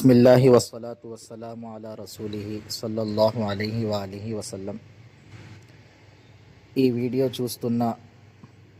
بسم اللہ والصلاة والسلام علی రసూలిహి సల్లల్లాహు అలైహి వఆలిహి వసల్లం. ఈ వీడియో చూస్తున్న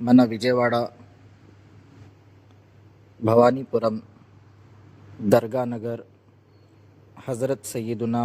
మన విజయవాడ భవానీపురం దర్గా నగర్ హజరత్ సయ్యదునా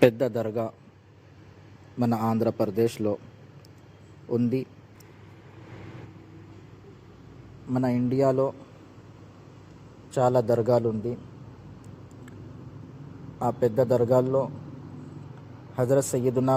పెద్ద దర్గా మన ఆంధ్రప్రదేశ్లో ఉంది. మన ఇండియాలో చాలా దర్గాలు ఉంది. ఆ పెద్ద దర్గాల్లో హజరత్ సయ్యదునా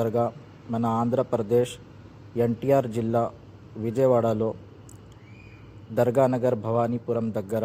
దర్గా మన ఆంధ్రప్రదేశ్ ఎన్టీఆర్ జిల్లా విజయవాడలో దర్గా నగర్ భవానీపురం దగ్గర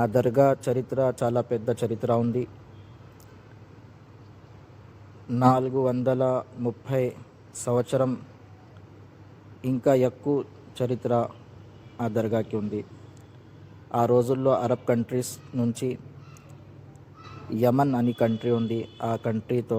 ఆ దర్గా చరిత్ర చాలా పెద్ద చరిత్ర ఉంది. 430 సంవత్సరం ఇంకా ఎక్కువ చరిత్ర ఆ దర్గాకి ఉంది. ఆ రోజుల్లో అరబ్ కంట్రీస్ నుంచి యమన్ అని కంట్రీ ఉంది. ఆ కంట్రీతో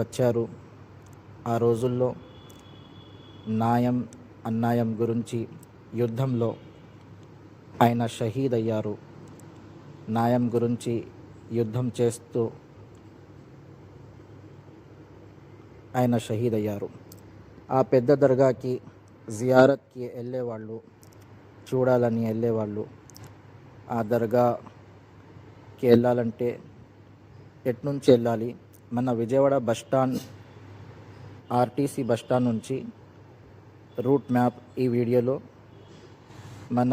వచ్చారు. ఆ రోజుల్లో న్యాయం అన్యాయం గురించి యుద్ధంలో ఆయన షహీద్ అయ్యారు. న్యాయం గురించి యుద్ధం చేస్తూ ఆయన షహీద్ అయ్యారు. ఆ పెద్ద దర్గాకి జియారత్కి వెళ్ళేవాళ్ళు, చూడాలని వెళ్ళేవాళ్ళు. ఆ దర్గాకి వెళ్ళాలంటే ఎట్నుంచి వెళ్ళాలి? మన విజయవాడ బస్టాండ్ ఆర్టీసీ బస్టాండ్ నుంచి రూట్ మ్యాప్ ఈ వీడియోలో మన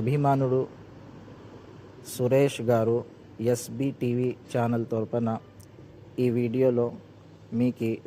అభిమానుడు సురేష్ గారు ఎస్బీ టీవీ ఛానల్ తరపున ఈ వీడియోలో మీకు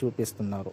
చూపిస్తున్నారు.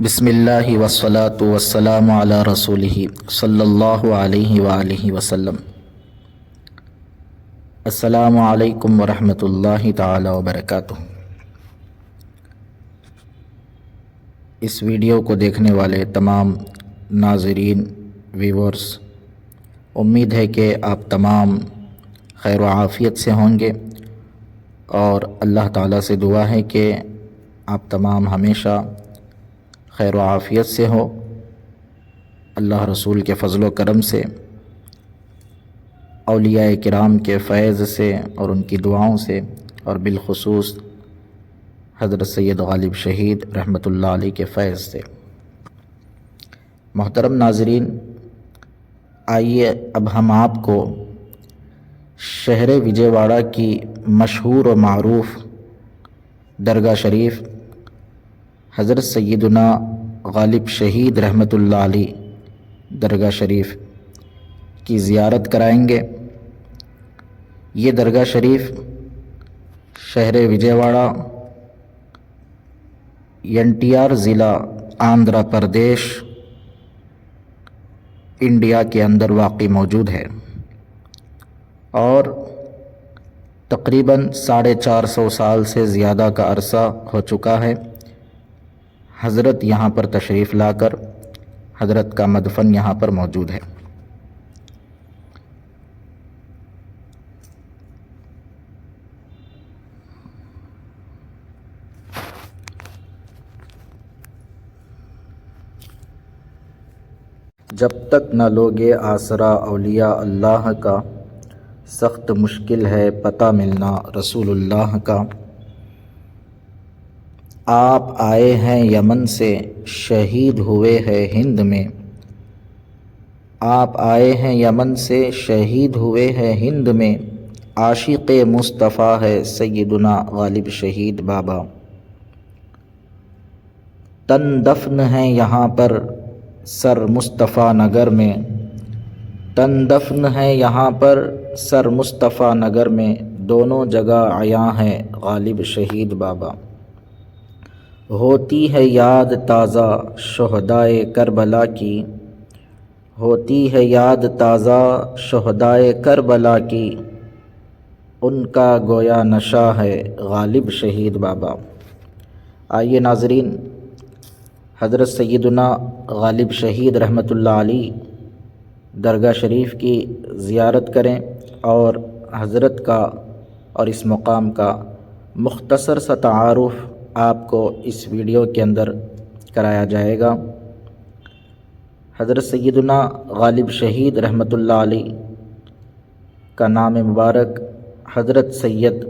بسم اللہ والصلاة والسلام علی رسولہ صلی اللہ علیہ وآلہ وسلم۔ السلام علیکم ورحمۃ اللہ تعالی وبرکاتہ۔ اس ویڈیو کو دیکھنے والے تمام ناظرین، ویورز، امید ہے کہ آپ تمام خیر و عافیت سے ہوں گے، اور اللہ تعالیٰ سے دعا ہے کہ آپ تمام ہمیشہ خیر و عافیت سے ہو، اللہ رسول کے فضل و کرم سے، اولیاء کرام کے فیض سے اور ان کی دعاؤں سے، اور بالخصوص حضرت سید غالب شہید رحمۃ اللہ علیہ کے فیض سے۔ محترم ناظرین، آئیے اب ہم آپ کو شہر وجے واڑہ کی مشہور و معروف درگاہ شریف حضرت سیدنا غالب شہید رحمۃ اللہ علیہ درگاہ شریف کی زیارت کرائیں گے۔ یہ درگاہ شریف شہر وجے واڑہ، NTR ضلع، آندھرا پردیش، انڈیا کے اندر واقع موجود ہے، اور تقریباً 450 سال سے زیادہ کا عرصہ ہو چکا ہے حضرت یہاں پر تشریف لا کر۔ حضرت کا مدفن یہاں پر موجود ہے۔ جب تک نہ لوگے آسرا اولیاء اللہ کا، سخت مشکل ہے پتہ ملنا رسول اللہ کا۔ آپ آئے ہیں یمن سے، شہید ہوئے ہیں ہند میں۔ آپ آئے ہیں یمن سے، شہید ہوئے ہیں ہند میں۔ عاشق مصطفیٰ ہے سیدنا غالب شہید بابا۔ تن دفن ہے یہاں پر سر مصطفیٰ نگر میں۔ تن دفن ہے یہاں پر سر مصطفیٰ نگر میں، دونوں جگہ عیاں ہے غالب شہید بابا۔ ہوتی ہے یاد تازہ شہدائے کربلا کی، ہوتی ہے یاد تازہ شہدائے کربلا کی، ان کا گویا نشہ ہے غالب شہید بابا۔ آئیے ناظرین، حضرت سیدنا غالب شہید رحمۃ اللہ علیہ درگاہ شریف کی زیارت کریں، اور حضرت کا اور اس مقام کا مختصر سا تعارف آپ کو اس ویڈیو کے اندر کرایا جائے گا۔ حضرت سیدنا غالب شہید رحمۃ اللہ علیہ کا نام مبارک حضرت سید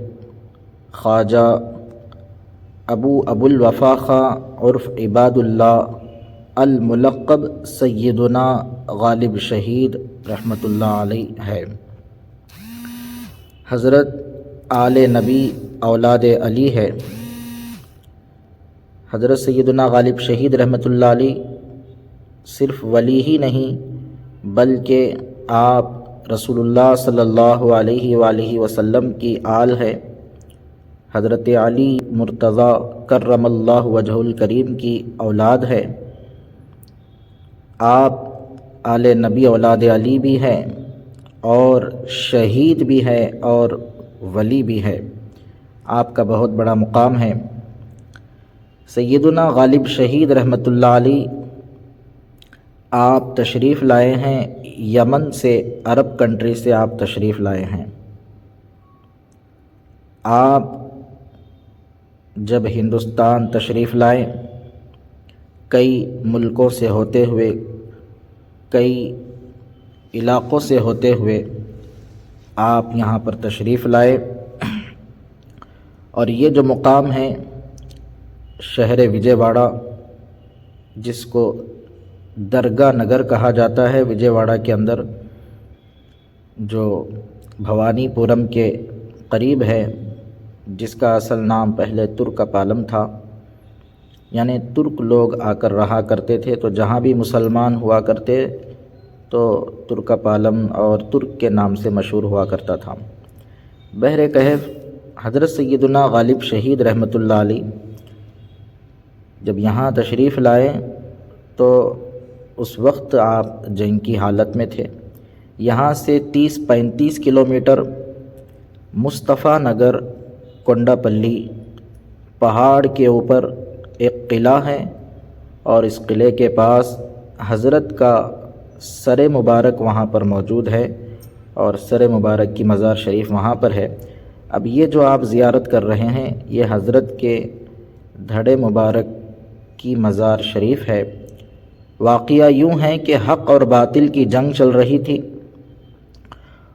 خواجہ ابو الوفا خاں عرف عباد اللہ الملقب سیدنا غالب شہید رحمۃ اللہ علیہ ہے۔ حضرت آل نبی اولاد علی ہے۔ حضرت سیدنا غالب شہید رحمۃ اللہ علیہ صرف ولی ہی نہیں، بلکہ آپ رسول اللہ صلی اللہ علیہ وآلہ وسلم کی آل ہے۔ حضرت علی مرتضیٰ کرم اللہ وجہہ الکریم کی اولاد ہے۔ آپ آل نبی اولاد علی بھی ہیں، اور شہید بھی ہے، اور ولی بھی ہے۔ آپ کا بہت بڑا مقام ہے۔ سیدنا غالب شہید رحمۃ اللہ علیہ آپ تشریف لائے ہیں یمن سے، عرب کنٹری سے آپ تشریف لائے ہیں۔ آپ جب ہندوستان تشریف لائے، کئی ملکوں سے ہوتے ہوئے، کئی علاقوں سے ہوتے ہوئے آپ یہاں پر تشریف لائے، اور یہ جو مقام ہے شہر وجے واڑہ، جس کو درگاہ نگر کہا جاتا ہے، وجے واڑہ کے اندر جو بھوانی پورم کے قریب ہے، جس کا اصل نام پہلے ترک پالم تھا، یعنی ترک لوگ آ کر رہا کرتے تھے، تو جہاں بھی مسلمان ہوا کرتے تو ترک پالم اور ترک کے نام سے مشہور ہوا کرتا تھا۔ بہر کہف حضرت سیدنا غالب شہید رحمۃ اللہ علیہ جب یہاں تشریف لائے تو اس وقت آپ جنگ کی حالت میں تھے۔ یہاں سے 30-35 کلومیٹر مصطفیٰ نگر کونڈا پلی پہاڑ کے اوپر ایک قلعہ ہے، اور اس قلعے کے پاس حضرت کا سر مبارک وہاں پر موجود ہے، اور سر مبارک کی مزار شریف وہاں پر ہے۔ اب یہ جو آپ زیارت کر رہے ہیں یہ حضرت کے دھڑے مبارک کی مزار شریف ہے۔ واقعہ یوں ہے کہ حق اور باطل کی جنگ چل رہی تھی،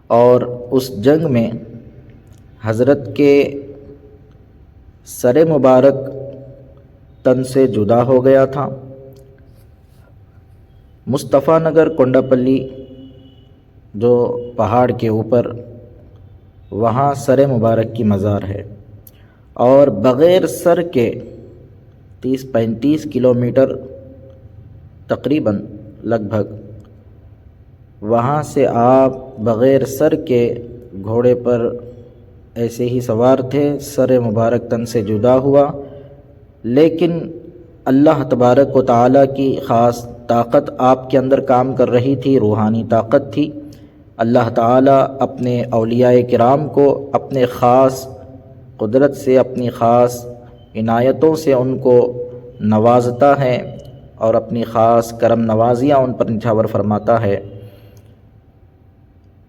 اور اس جنگ میں حضرت کے سر مبارک تن سے جدا ہو گیا تھا۔ مصطفیٰ نگر کونڈا پلی جو پہاڑ کے اوپر، وہاں سر مبارک کی مزار ہے، اور بغیر سر کے 30-35 کلومیٹر تقریباً لگ بھگ وہاں سے آپ بغیر سر کے گھوڑے پر ایسے ہی سوار تھے، سر مبارک تن سے جدا ہوا، لیکن اللہ تبارک و تعالیٰ کی خاص طاقت آپ کے اندر کام کر رہی تھی، روحانی طاقت تھی۔ اللہ تعالیٰ اپنے اولیاء کرام کو اپنے خاص قدرت سے، اپنی خاص عنایتوں سے ان کو نوازتا ہے، اور اپنی خاص کرم نوازیاں ان پر نچھاور فرماتا ہے۔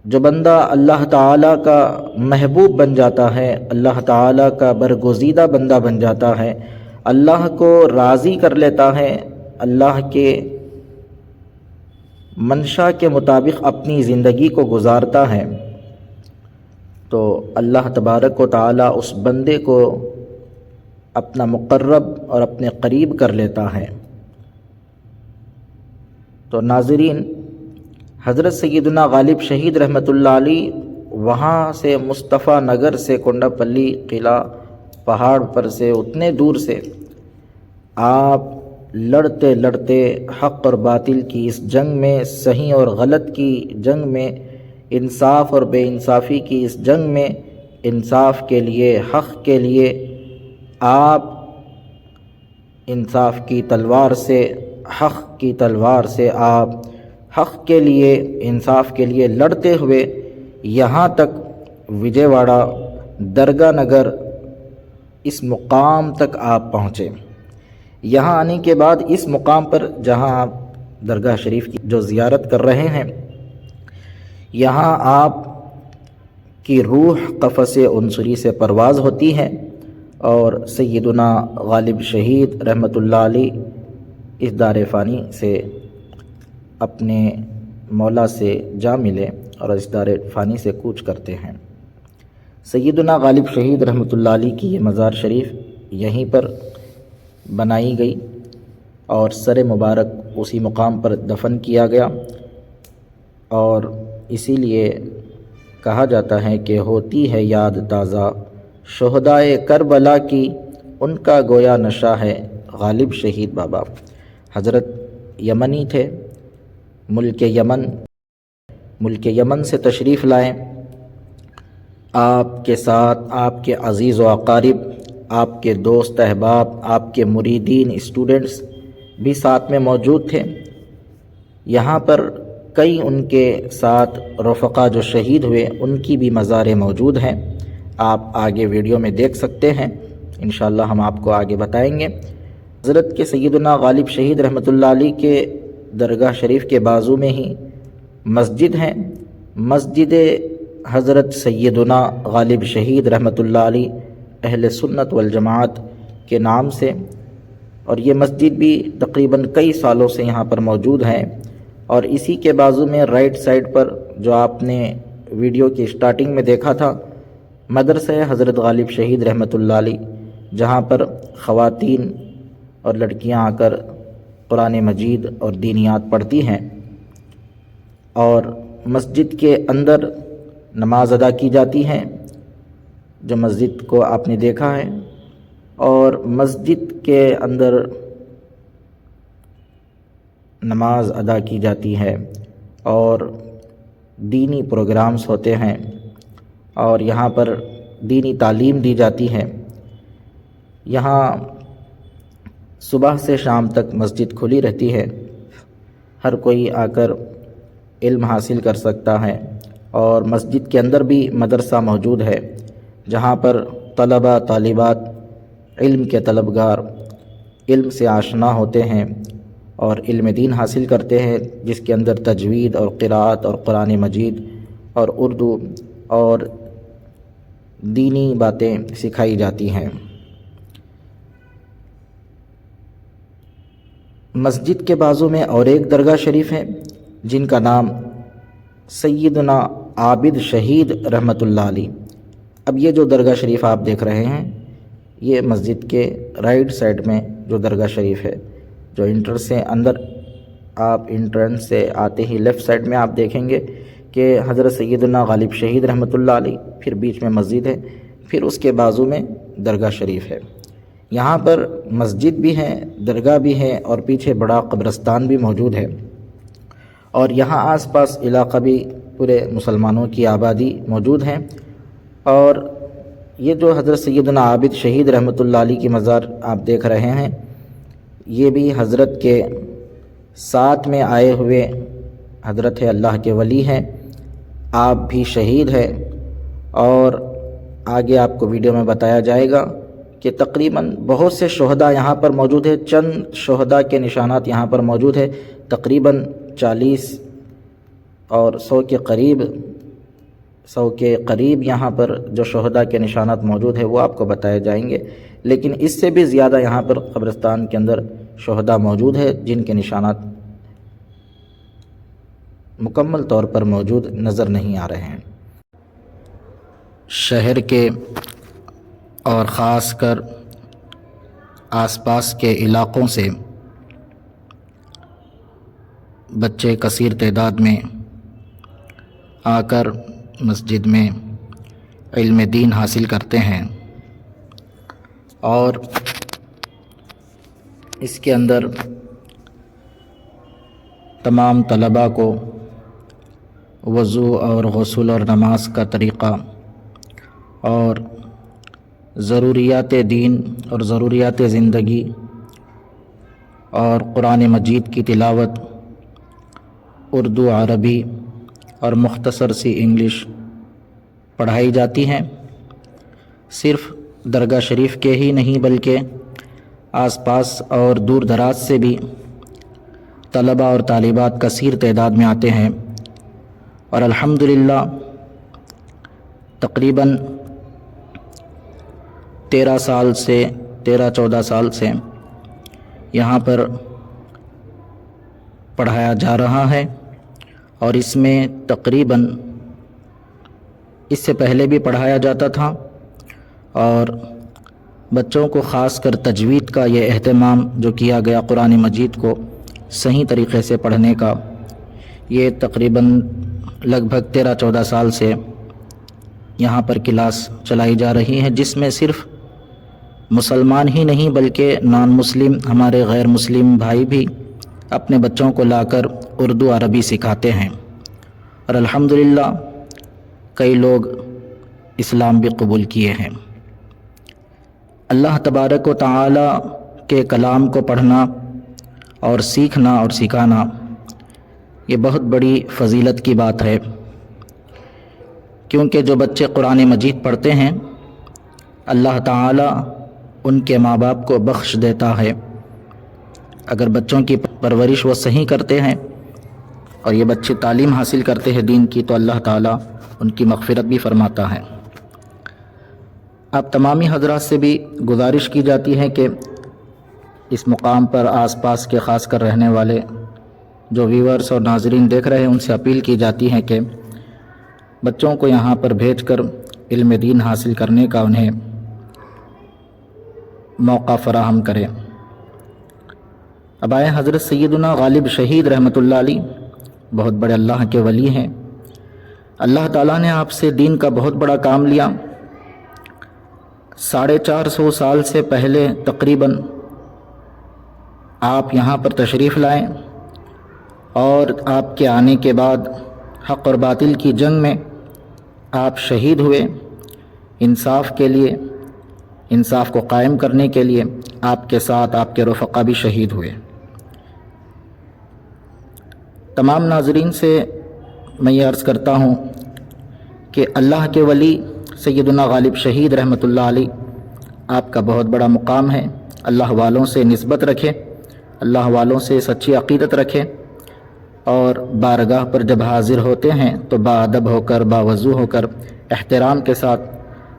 جو بندہ اللہ تعالیٰ کا محبوب بن جاتا ہے، اللہ تعالیٰ کا برگزیدہ بندہ بن جاتا ہے، اللہ کو راضی کر لیتا ہے، اللہ کے منشا کے مطابق اپنی زندگی کو گزارتا ہے، تو اللہ تبارک و تعالیٰ اس بندے کو اپنا مقرب اور اپنے قریب کر لیتا ہے۔ تو ناظرین، حضرت سیدنا غالب شہید رحمۃ اللہ علیہ وہاں سے مصطفیٰ نگر سے کونڈا پلی قلعہ پہاڑ پر سے اتنے دور سے آپ لڑتے لڑتے حق اور باطل کی اس جنگ میں، صحیح اور غلط کی جنگ میں، انصاف اور بے انصافی کی اس جنگ میں، انصاف کے لیے، حق کے لیے آپ انصاف کی تلوار سے، حق کی تلوار سے آپ حق کے لیے، انصاف کے لیے لڑتے ہوئے یہاں تک وجے واڑہ درگاہ نگر اس مقام تک آپ پہنچے۔ یہاں آنے کے بعد اس مقام پر جہاں آپ درگاہ شریف کی جو زیارت کر رہے ہیں، یہاں آپ کی روح قفس عنصری سے پرواز ہوتی ہے، اور سیدنا غالب شہید رحمۃ اللہ علیہ اس دار فانی سے اپنے مولا سے جا ملے اور اس دار فانی سے کوچ کرتے ہیں۔ سیدنا غالب شہید رحمۃ اللہ علیہ کی یہ مزار شریف یہیں پر بنائی گئی، اور سر مبارک اسی مقام پر دفن کیا گیا، اور اسی لیے کہا جاتا ہے کہ ہوتی ہے یاد تازہ شہدائے کربلا کی، ان کا گویا نشہ ہے غالب شہید بابا۔ حضرت یمنی تھے، ملک یمن سے تشریف لائے، آپ کے ساتھ آپ کے عزیز و اقارب، آپ کے دوست احباب، آپ کے مریدین، اسٹوڈنٹس بھی ساتھ میں موجود تھے۔ یہاں پر کئی ان کے ساتھ رفقا جو شہید ہوئے ان کی بھی مزاریں موجود ہیں، آپ آگے ویڈیو میں دیکھ سکتے ہیں، انشاءاللہ ہم آپ کو آگے بتائیں گے۔ حضرت کے سیدنا غالب شہید رحمۃ اللہ علیہ کے درگاہ شریف کے بازو میں ہی مسجد ہے، مسجد حضرت سیدنا غالب شہید رحمۃ اللہ علیہ اہل سنت والجماعت کے نام سے، اور یہ مسجد بھی تقریباً کئی سالوں سے یہاں پر موجود ہے۔ اور اسی کے بازو میں رائٹ سائڈ پر جو آپ نے ویڈیو کی سٹارٹنگ میں دیکھا تھا، مدرسہ حضرت غالب شہید رحمۃ اللہ علیہ، جہاں پر خواتین اور لڑکیاں آ کر قرآن مجید اور دینیات پڑھتی ہیں، اور مسجد کے اندر نماز ادا کی جاتی ہے، جو مسجد کو آپ نے دیکھا ہے، اور مسجد کے اندر نماز ادا کی جاتی ہے، اور دینی پروگرامز ہوتے ہیں، اور یہاں پر دینی تعلیم دی جاتی ہے۔ یہاں صبح سے شام تک مسجد کھلی رہتی ہے، ہر کوئی آ کر علم حاصل کر سکتا ہے، اور مسجد کے اندر بھی مدرسہ موجود ہے جہاں پر طلبہ طالبات علم کے طلبگار علم سے آشنا ہوتے ہیں اور علم دین حاصل کرتے ہیں، جس کے اندر تجوید اور قراءت اور قرآن مجید اور اردو اور دینی باتیں سکھائی جاتی ہیں۔ مسجد کے بازو میں اور ایک درگاہ شریف ہے جن کا نام سیدنا عابد شہید رحمۃ اللہ علیہ۔ اب یہ جو درگاہ شریف آپ دیکھ رہے ہیں، یہ مسجد کے رائٹ سائڈ میں جو درگاہ شریف ہے، جو انٹر سے اندر آپ انٹرنس سے آتے ہی لیفٹ سائڈ میں آپ دیکھیں گے کہ حضرت سیدنا غالب شہید رحمۃ اللہ علیہ، پھر بیچ میں مسجد ہے، پھر اس کے بازو میں درگاہ شریف ہے۔ یہاں پر مسجد بھی ہے، درگاہ بھی ہے، اور پیچھے بڑا قبرستان بھی موجود ہے، اور یہاں آس پاس علاقہ بھی پورے مسلمانوں کی آبادی موجود ہے۔ اور یہ جو حضرت سیدنا عابد شہید رحمۃ اللہ علیہ کی مزار آپ دیکھ رہے ہیں، یہ بھی حضرت کے ساتھ میں آئے ہوئے حضرت اللہ کے ولی ہیں، آپ بھی شہید ہیں، اور آگے آپ کو ویڈیو میں بتایا جائے گا کہ تقریباً بہت سے شہداء یہاں پر موجود ہیں۔ چند شہداء کے نشانات یہاں پر موجود ہیں، تقریباً 40 اور 100 کے قریب یہاں پر جو شہداء کے نشانات موجود ہیں وہ آپ کو بتائے جائیں گے، لیکن اس سے بھی زیادہ یہاں پر قبرستان کے اندر شہداء موجود ہیں جن کے نشانات مکمل طور پر موجود نظر نہیں آ رہے ہیں۔ شہر کے اور خاص کر آس پاس کے علاقوں سے بچے کثیر تعداد میں آ کر مسجد میں علم دین حاصل کرتے ہیں، اور اس کے اندر تمام طلباء کو وضو اور غسل اور نماز کا طریقہ اور ضروریات دین اور ضروریات زندگی اور قرآن مجید کی تلاوت اردو، عربی اور مختصر سی انگلش پڑھائی جاتی ہیں۔ صرف درگاہ شریف کے ہی نہیں بلکہ آس پاس اور دور دراز سے بھی طلباء اور طالبات کثیر تعداد میں آتے ہیں، اور الحمدللہ تقریباً 13-14 سال سے یہاں پر پڑھایا جا رہا ہے، اور اس میں تقریباً اس سے پہلے بھی پڑھایا جاتا تھا، اور بچوں کو خاص کر تجوید کا یہ اہتمام جو کیا گیا، قرآن مجید کو صحیح طریقے سے پڑھنے کا، یہ تقریباً لگ بھگ 13-14 سال سے یہاں پر کلاس چلائی جا رہی ہے، جس میں صرف مسلمان ہی نہیں بلکہ نان مسلم ہمارے غیر مسلم بھائی بھی اپنے بچوں کو لا کر اردو عربی سکھاتے ہیں، اور الحمدللہ کئی لوگ اسلام بھی قبول کیے ہیں۔ اللہ تبارک و تعالی کے کلام کو پڑھنا اور سیکھنا اور سکھانا یہ بہت بڑی فضیلت کی بات ہے، کیونکہ جو بچے قرآن مجید پڑھتے ہیں اللہ تعالی ان کے ماں باپ کو بخش دیتا ہے۔ اگر بچوں کی پرورش وہ صحیح کرتے ہیں اور یہ بچے تعلیم حاصل کرتے ہیں دین کی، تو اللہ تعالیٰ ان کی مغفرت بھی فرماتا ہے۔ اب تمامی حضرات سے بھی گزارش کی جاتی ہے کہ اس مقام پر آس پاس کے خاص کر رہنے والے جو ویورز اور ناظرین دیکھ رہے ہیں، ان سے اپیل کی جاتی ہے کہ بچوں کو یہاں پر بھیج کر علم دین حاصل کرنے کا انہیں موقع فراہم کریں۔ اب آئے حضرت سیدنا غالب شہید رحمۃ اللہ علیہ، بہت بڑے اللہ کے ولی ہیں۔ اللہ تعالیٰ نے آپ سے دین کا بہت بڑا کام لیا۔ 450 سال سے پہلے تقریباً آپ یہاں پر تشریف لائیں، اور آپ کے آنے کے بعد حق اور باطل کی جنگ میں آپ شہید ہوئے، انصاف کے لیے، انصاف کو قائم کرنے کے لیے آپ کے ساتھ آپ کے رفقا بھی شہید ہوئے۔ تمام ناظرین سے میں یہ عرض کرتا ہوں کہ اللہ کے ولی سیدنا غالب شہید رحمۃ اللہ علیہ آپ کا بہت بڑا مقام ہے۔ اللہ والوں سے نسبت رکھے، اللہ والوں سے سچی عقیدت رکھے، اور بارگاہ پر جب حاضر ہوتے ہیں تو باادب ہو کر، باوضو ہو کر، احترام کے ساتھ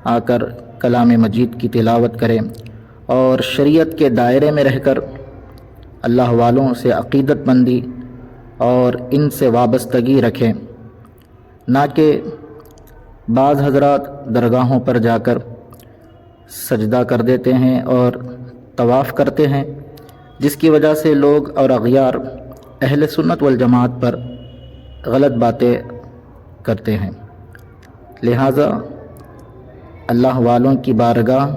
آ کر کلام مجید کی تلاوت کریں، اور شریعت کے دائرے میں رہ کر اللہ والوں سے عقیدت مندی اور ان سے وابستگی رکھیں، نہ کہ بعض حضرات درگاہوں پر جا کر سجدہ کر دیتے ہیں اور طواف کرتے ہیں، جس کی وجہ سے لوگ اور اغیار اہل سنت والجماعت پر غلط باتیں کرتے ہیں۔ لہٰذا اللہ والوں کی بارگاہ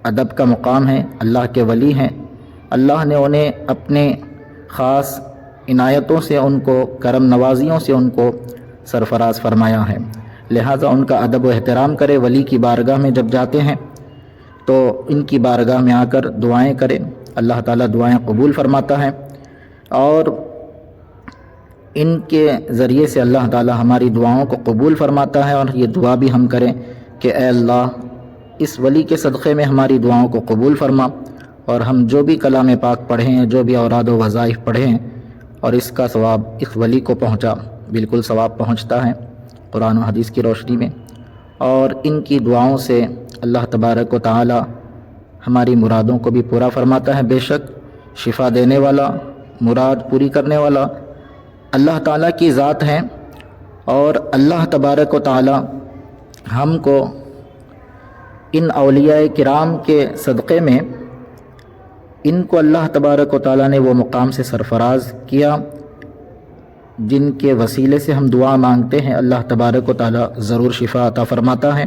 ادب کا مقام ہے، اللہ کے ولی ہیں، اللہ نے انہیں اپنے خاص عنایتوں سے، ان کو کرم نوازیوں سے ان کو سرفراز فرمایا ہے، لہٰذا ان کا ادب و احترام کرے۔ ولی کی بارگاہ میں جب جاتے ہیں تو ان کی بارگاہ میں آ کر دعائیں کریں، اللہ تعالیٰ دعائیں قبول فرماتا ہے، اور ان کے ذریعے سے اللہ تعالیٰ ہماری دعاؤں کو قبول فرماتا ہے۔ اور یہ دعا بھی ہم کریں کہ اے اللہ اس ولی کے صدقے میں ہماری دعاؤں کو قبول فرما، اور ہم جو بھی کلام پاک پڑھے ہیں، جو بھی اوراد و وظائف پڑھے ہیں، اور اس کا ثواب اس ولی کو پہنچا، بالکل ثواب پہنچتا ہے قرآن و حدیث کی روشنی میں۔ اور ان کی دعاؤں سے اللہ تبارک و تعالی ہماری مرادوں کو بھی پورا فرماتا ہے۔ بے شک شفا دینے والا، مراد پوری کرنے والا اللہ تعالیٰ کی ذات ہے، اور اللہ تبارک و تعالی ہم کو ان اولیاء کرام کے صدقے میں ان کو اللہ تبارک و تعالی نے وہ مقام سے سرفراز کیا جن کے وسیلے سے ہم دعا مانگتے ہیں، اللہ تبارک و تعالی ضرور شفا عطا فرماتا ہے۔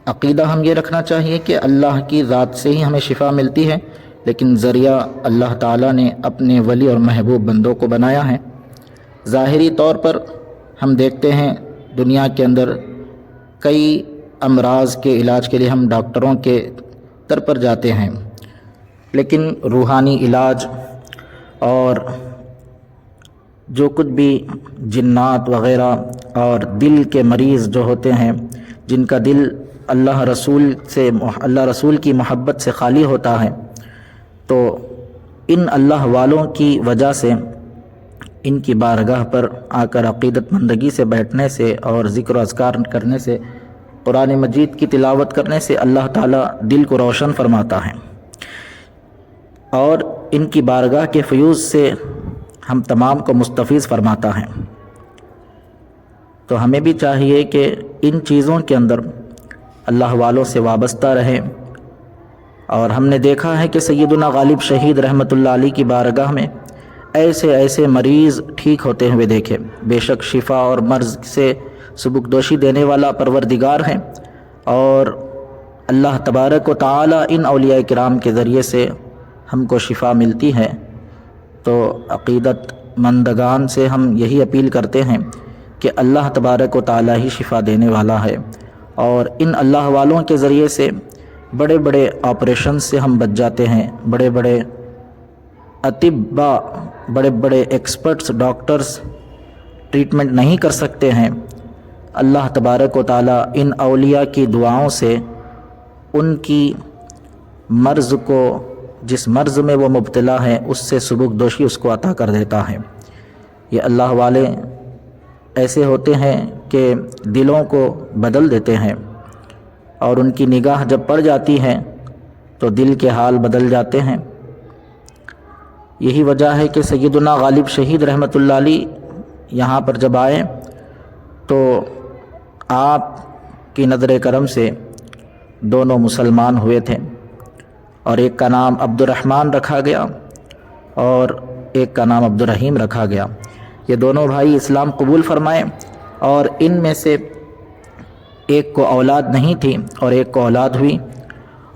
عقیدہ ہم یہ رکھنا چاہیے کہ اللہ کی ذات سے ہی ہمیں شفا ملتی ہے، لیکن ذریعہ اللہ تعالیٰ نے اپنے ولی اور محبوب بندوں کو بنایا ہے۔ ظاہری طور پر ہم دیکھتے ہیں دنیا کے اندر کئی امراض کے علاج کے لیے ہم ڈاکٹروں کے در پر جاتے ہیں، لیکن روحانی علاج اور جو کچھ بھی جنات وغیرہ اور دل کے مریض جو ہوتے ہیں، جن کا دل اللہ رسول کی محبت سے خالی ہوتا ہے، تو ان اللہ والوں کی وجہ سے، ان کی بارگاہ پر آ کر عقیدت مندگی سے بیٹھنے سے اور ذکر و اذکار کرنے سے، قرآن مجید کی تلاوت کرنے سے اللہ تعالیٰ دل کو روشن فرماتا ہے، اور ان کی بارگاہ کے فیوز سے ہم تمام کو مستفیض فرماتا ہے۔ تو ہمیں بھی چاہیے کہ ان چیزوں کے اندر اللہ والوں سے وابستہ رہیں، اور ہم نے دیکھا ہے کہ سیدنا غالب شہید رحمۃ اللہ علیہ کی بارگاہ میں ایسے مریض ٹھیک ہوتے ہوئے دیکھے۔ بے شک شفا اور مرض سے سبکدوشی دینے والا پروردگار ہیں، اور اللہ تبارک و تعالی ان اولیاء کرام کے ذریعے سے ہم کو شفا ملتی ہے۔ تو عقیدت مندگان سے ہم یہی اپیل کرتے ہیں کہ اللہ تبارک و تعالی ہی شفا دینے والا ہے، اور ان اللہ والوں کے ذریعے سے بڑے بڑے آپریشن سے ہم بچ جاتے ہیں، بڑے بڑے اطباء، بڑے بڑے ایکسپرٹس، ڈاکٹرز ٹریٹمنٹ نہیں کر سکتے ہیں۔ اللہ تبارک و تعالی ان اولیاء کی دعاؤں سے ان کی مرض کو، جس مرض میں وہ مبتلا ہیں، اس سے سبکدوشی اس کو عطا کر دیتا ہے۔ یہ اللہ والے ایسے ہوتے ہیں کہ دلوں کو بدل دیتے ہیں، اور ان کی نگاہ جب پڑ جاتی ہے تو دل کے حال بدل جاتے ہیں۔ یہی وجہ ہے کہ سیدنا غالب شہید رحمۃ اللہ علیہ یہاں پر جب آئے تو آپ کی نظر کرم سے دونوں مسلمان ہوئے تھے، اور ایک کا نام عبد الرحمن رکھا گیا اور ایک کا نام عبد الرحیم رکھا گیا۔ یہ دونوں بھائی اسلام قبول فرمائے، اور ان میں سے ایک کو اولاد نہیں تھی اور ایک کو اولاد ہوئی،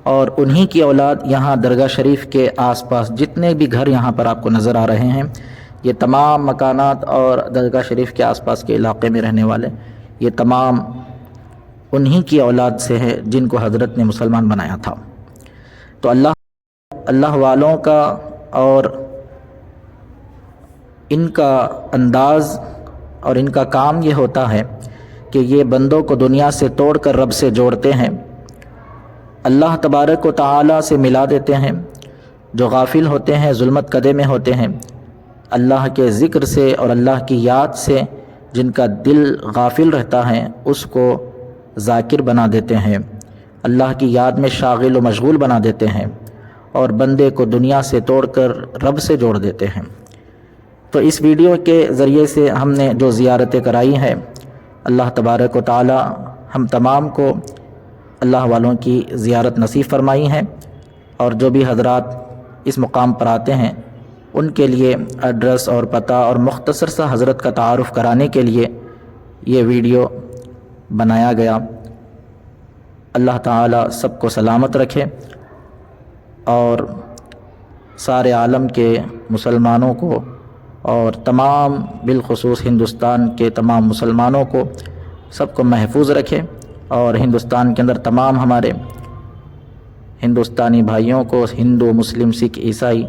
اور انہی کی اولاد یہاں درگاہ شریف کے آس پاس جتنے بھی گھر یہاں پر آپ کو نظر آ رہے ہیں، یہ تمام مکانات اور درگاہ شریف کے آس پاس کے علاقے میں رہنے والے، یہ تمام انہی کی اولاد سے ہے جن کو حضرت نے مسلمان بنایا تھا۔ تو اللہ اللہ والوں کا اور ان کا انداز اور ان کا کام یہ ہوتا ہے کہ یہ بندوں کو دنیا سے توڑ کر رب سے جوڑتے ہیں، اللہ تبارک و تعالی سے ملا دیتے ہیں۔ جو غافل ہوتے ہیں، ظلمت کدے میں ہوتے ہیں، اللہ کے ذکر سے اور اللہ کی یاد سے جن کا دل غافل رہتا ہے اس کو ذاکر بنا دیتے ہیں، اللہ کی یاد میں شاغل و مشغول بنا دیتے ہیں اور بندے کو دنیا سے توڑ کر رب سے جوڑ دیتے ہیں۔ تو اس ویڈیو کے ذریعے سے ہم نے جو زیارتیں کرائی ہیں، اللہ تبارک و تعالی ہم تمام کو اللہ والوں کی زیارت نصیب فرمائی ہیں، اور جو بھی حضرات اس مقام پر آتے ہیں ان کے لیے ایڈریس اور پتہ اور مختصر سا حضرت کا تعارف کرانے کے لیے یہ ویڈیو بنایا گیا۔ اللہ تعالی سب کو سلامت رکھے اور سارے عالم کے مسلمانوں کو اور تمام بالخصوص ہندوستان کے تمام مسلمانوں کو سب کو محفوظ رکھے، اور ہندوستان کے اندر تمام ہمارے ہندوستانی بھائیوں کو، ہندو مسلم سکھ عیسائی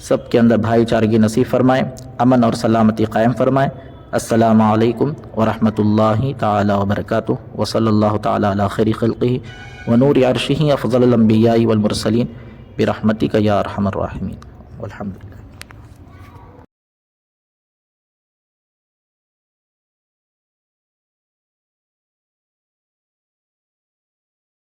سب کے اندر بھائی چارگی نصیب فرمائے، امن اور سلامتی قائم فرمائے۔ السلام علیکم ورحمۃ اللہ تعالی وبرکاتہ، وصلی اللہ تعالی علی خیر خلقہ ونور عرشہ افضل الانبیاء والمرسلین برحمتک یا ارحم الراحمین، والحمد للہ۔